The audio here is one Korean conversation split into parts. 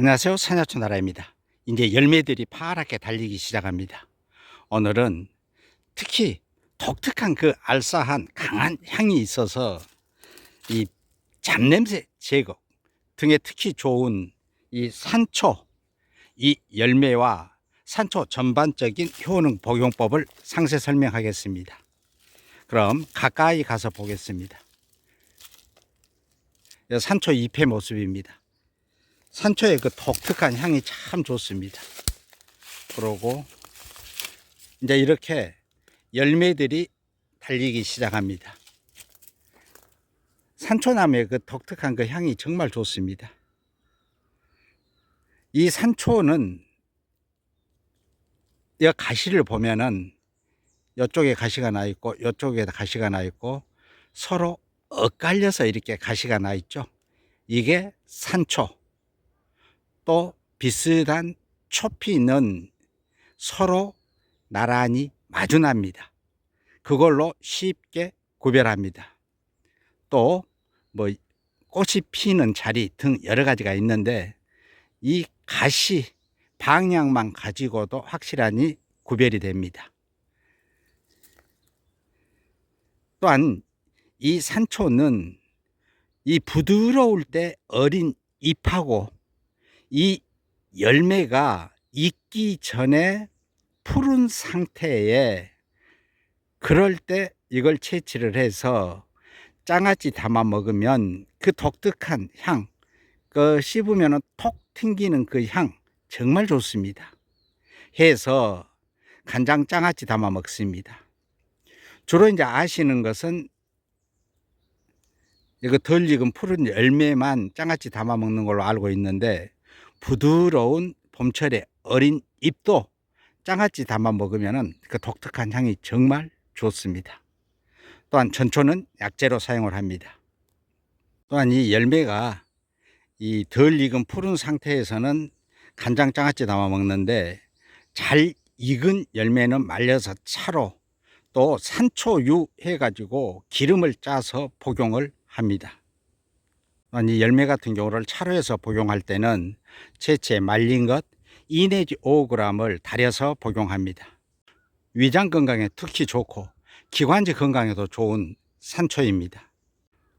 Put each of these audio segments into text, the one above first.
안녕하세요. 산야초 나라입니다. 이제 열매들이 파랗게 달리기 시작합니다. 오늘은 특히 독특한 그 알싸한 강한 향이 있어서 이 잡냄새 제거 등에 특히 좋은 이 산초, 이 열매와 산초 전반적인 효능 복용법을 상세 설명하겠습니다. 그럼 가까이 가서 보겠습니다. 산초 잎의 모습입니다. 산초의 그 독특한 향이 참 좋습니다. 그러고 이제 이렇게 열매들이 달리기 시작합니다. 산초나무의 그 독특한 그 향이 정말 좋습니다. 이 산초는 이 가시를 보면은 이쪽에 가시가 나 있고 이쪽에 가시가 나 있고 서로 엇갈려서 이렇게 가시가 나 있죠. 이게 산초. 또 비슷한 초피는 서로 나란히 마주납니다. 그걸로 쉽게 구별합니다. 또 뭐 꽃이 피는 자리 등 여러 가지가 있는데 이 가시 방향만 가지고도 확실하니 구별이 됩니다. 또한 이 산초는 이 부드러울 때 어린 잎하고 이 열매가 익기 전에 푸른 상태에 그럴 때 이걸 채취를 해서 장아찌 담아 먹으면 그 독특한 향, 그 씹으면 톡 튕기는 그 향 정말 좋습니다. 해서 간장 장아찌 담아 먹습니다. 주로 이제 아시는 것은 이거 덜 익은 푸른 열매만 장아찌 담아 먹는 걸로 알고 있는데 부드러운 봄철의 어린 잎도 장아찌 담아 먹으면 그 독특한 향이 정말 좋습니다. 또한 전초는 약재로 사용을 합니다. 또한 이 열매가 이 덜 익은 푸른 상태에서는 간장 장아찌 담아 먹는데 잘 익은 열매는 말려서 차로 또 산초유 해가지고 기름을 짜서 복용을 합니다. 또한 이 열매 같은 경우를 차로 해서 복용할 때는 채채 말린 것 2 내지 5g을 달여서 복용합니다. 위장 건강에 특히 좋고 기관지 건강에도 좋은 산초입니다.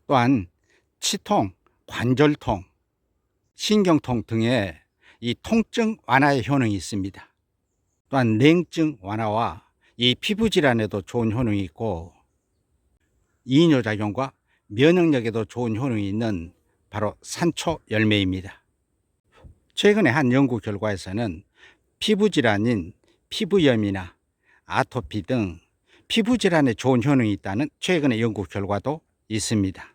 또한 치통, 관절통, 신경통 등의 이 통증 완화의 효능이 있습니다. 또한 냉증 완화와 이 피부 질환에도 좋은 효능이 있고 이뇨작용과 면역력에도 좋은 효능이 있는 바로 산초 열매입니다. 최근에 한 연구 결과에서는 피부 질환인 피부염이나 아토피 등 피부 질환에 좋은 효능이 있다는 최근의 연구 결과도 있습니다.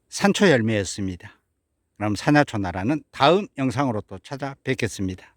산초 열매였습니다. 그럼 산야초 나라는 다음 영상으로 또 찾아뵙겠습니다.